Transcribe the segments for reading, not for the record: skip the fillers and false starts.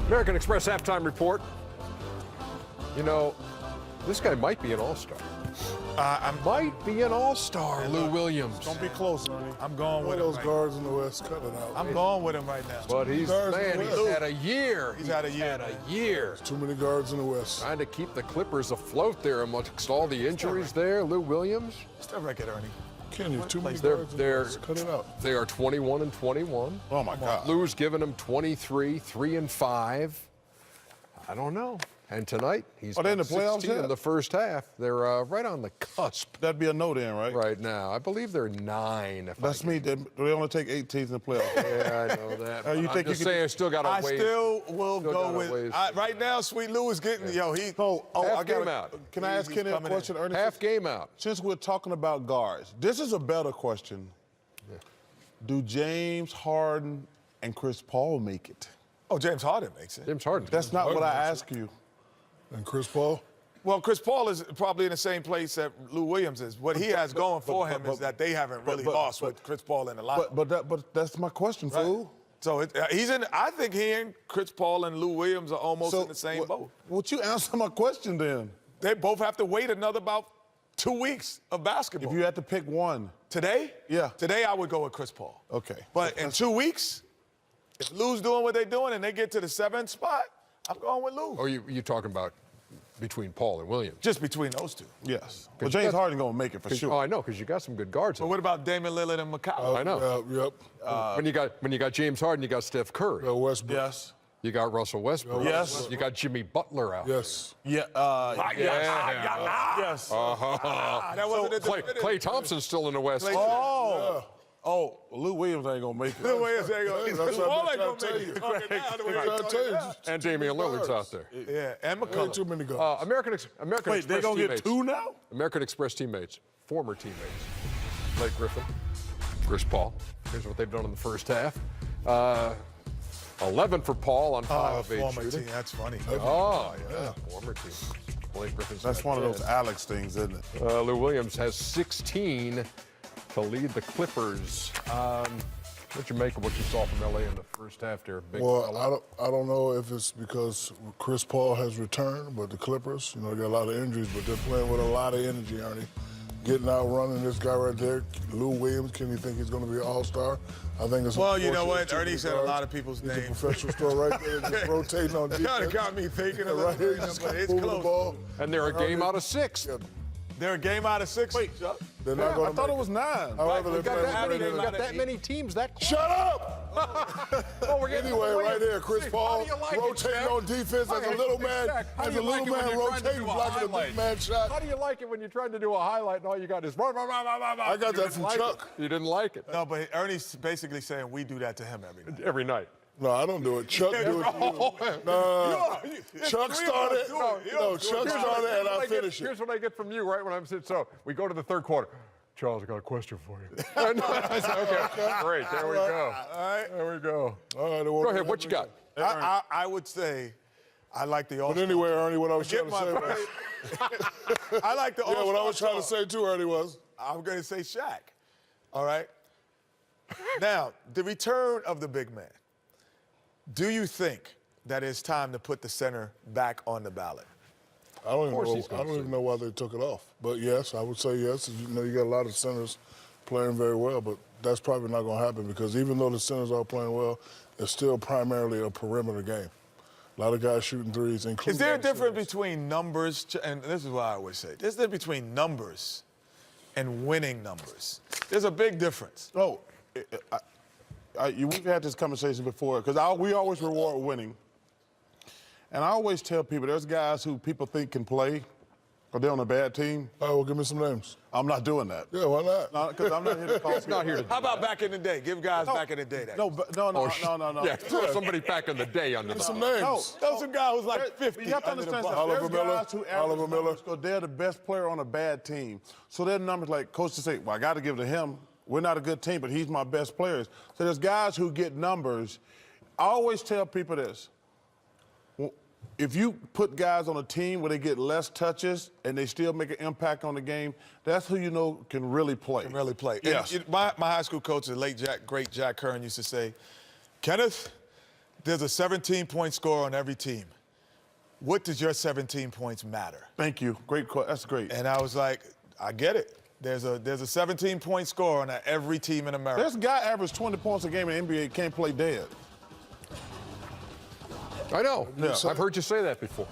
American Express halftime report. You know, this guy might be an all-star. Might be an all-star, Lou Williams. Don't be close, Ernie. I'm going with him. Those guards in the West, cut it out. I'm going with him right now. But he's had a year. He's had a year. Too many guards in the West. Trying to keep the Clippers afloat there amongst all the injuries there. Lou Williams. What's that record, Ernie? Kenny, too many They're- guards in the West. Cut it out. They are 21-21. Oh, my God. Lou's given them 23, 3-5. I don't know. And tonight, he's Are they in got the playoffs 16 yet? in the first half. They're right on the cusp That'd be a no then, right? right now. I believe they're 9. If That's I me. They only take 8 teams in the playoffs. Yeah, I know that. You I'm think just you can- saying, I still got I a ways. still will Still go got a with. ways. Right now, Sweet Lou is getting. Yo, he. Half game out. Can I ask He's Kenny a coming question, in. Ernie? Half game out. Since we're talking about guards, this is a better question. Do James Harden and Chris Paul make it? Oh, James Harden makes it. James Harden. That's not what I asked you. And Chris Paul? Well, Chris Paul is probably in the same place that Lou Williams is. What he has going for him is that they haven't really lost with Chris Paul in the lineup. But that's my question, fool. So he's in. I think he and Chris Paul and Lou Williams are almost in the same boat. Would you answer my question then? They both have to wait another about 2 weeks of basketball. If you had to pick one. Today? Yeah. Today I would go with Chris Paul. Okay. But in 2 weeks, if Lou's doing what they're doing and they get to the 7th spot, I'm going with Lou. Or you talking about between Paul and Williams? Just between those two. Yes. But James Harden gonna make it for sure. Oh, I know, because you got some good guards. But what about Damian Lillard and McCallum? I know. Yep. When you got James Harden, you got Steph Curry. Westbrook. Yes. You got Russell Westbrook. Yes. You got Jimmy Butler out. Yes. Yeah. Yes. That wasn't Clay, Klay Thompson's still in the West. Oh. Oh, Lou Williams ain't gonna make it. Lou Williams ain't going That's to what ain't I'm going trying to to make tell it. you. Now, the way I'm you're trying to tell you. talking And Damian Lillard's out there. now. Yeah, and Way McCullough. too many guards. American Wait, Express they gonna teammates. get 2 now? American Express teammates, former teammates. Blake Griffin, Chris Paul. Here's what they've done in the first half. 11 for Paul on 5 of 8 former shooting. team. That's funny. Oh, yeah, former team. Blake Griffin's That's got one of 10. those Alex things, isn't it? Lou Williams has 16 to lead the Clippers. What'd you make of what you saw from LA in the first half there? Big Well, fella? I don't know if it's because Chris Paul has returned, but the Clippers, they got a lot of injuries, but they're playing with a lot of energy, Ernie. Getting out, running this guy right there, Lou Williams. Can you think he's going to be an all-star? I think it's. Well, you know unfortunate what? too Ernie many said a guards. lot of people's He's names. a professional store right there, just rotating on defense. Kind of got me thinking a right little here, bit, just but it's moving the close. ball. And they're a game out of 6. Yeah, They're a game out of 6. Wait, Chuck. they're not I going to thought it was 9. However, We they're got playing that many, better we than- got that many teams that close. Shut up! Oh, we're getting Anyway, away. right there, Chris How Paul do you like it, rotating Shaq? on defense as a Hey, little hey, man, Shaq, how as do a you like little it when man you're trying to rotating, do a blocking a highlight? big man shot. How do you like it when you're trying to do a highlight and all you got is rah, rah, rah, rah, rah, rah? I got You that didn't from like Chuck. it. You didn't like it No, but Ernie's basically saying we do that to him every night. every night. No, I don't do it. Chuck do it to you. No, Chuck started. No, Chuck started and I finish it. Here's what I get from you right when I'm sitting. So we go to the third quarter. Charles, I got a question for you. I said, okay, great. There we go. All right. There we go. All right, Go ahead. What you got? I would say I like the all. But anyway, Ernie, what I was trying Get to my say was. I like the all. Yeah, what I was trying to say too, Ernie, was. I'm going to say Shaq. All right. Now, the return of the big man. Do you think that it's time to put the center back on the ballot? I don't course even he's know. I gonna don't say even know why they took it off. But yes, I would say yes. You got a lot of centers playing very well, but that's probably not going to happen because even though the centers are playing well, it's still primarily a perimeter game. A lot of guys shooting threes, including. Is there a the difference centers. between numbers, and this is what I always say, there's a difference between numbers and winning numbers. There's a big difference. Oh, we've had this conversation before because we always reward winning. And I always tell people there's guys who people think can play, but they're on a bad team. Oh, well, give me some names. I'm not doing that. Yeah, why not? Because I'm not here to call It's not here to. How about back in the day? Give guys back in the day that. No. Yeah, throw somebody back in the day under the Some bus. names. No. Those are guys who's like 50. You have to under the understand bus. something. Oliver There's Miller. guys who Oliver average Miller. numbers because they're the best player on a bad team. So their numbers, like coaches say, well, I got to give it to him. We're not a good team, but he's my best player. So there's guys who get numbers. I always tell people this. If you put guys on a team where they get less touches and they still make an impact on the game, that's who you know can really play. Can really play. Yes. And my high school coach, the late great Jack Curran, used to say, Kenneth, there's a 17-point score on every team. What does your 17 points matter? Thank you. Great question. That's great. And I was like, I get it. There's a 17-point score on every team in America. There's a guy averaged 20 points a game in the NBA, can't play dead. I know. Yeah. I've heard you say that before.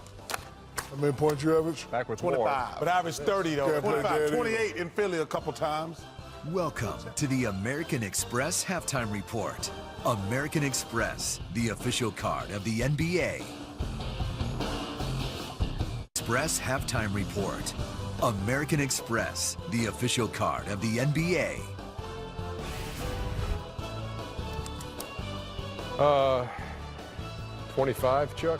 How many points you average? Back with 25. But I averaged 30, though. Can't play 25, dead 28 in Philly a couple times. Welcome to the American Express Halftime Report. American Express, the official card of the NBA. Express Halftime Report. American Express, the official card of the NBA. 25, Chuck?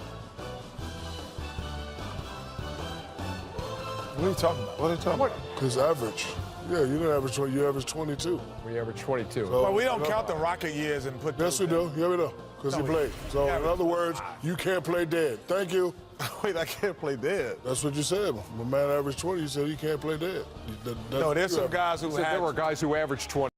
What are you talking about? What are you talking about? His average. Yeah, you didn't average 20. You averaged 22. We average 22. Well, we don't count the Rocket years and put Yes, we do. Yeah, we do. Because he played. So, in other words, you can't play dead. Thank you. Wait, I can't play dead. That's what you said. My man averaged 20. You said he can't play dead. No, there's some guys who There were guys who averaged 20.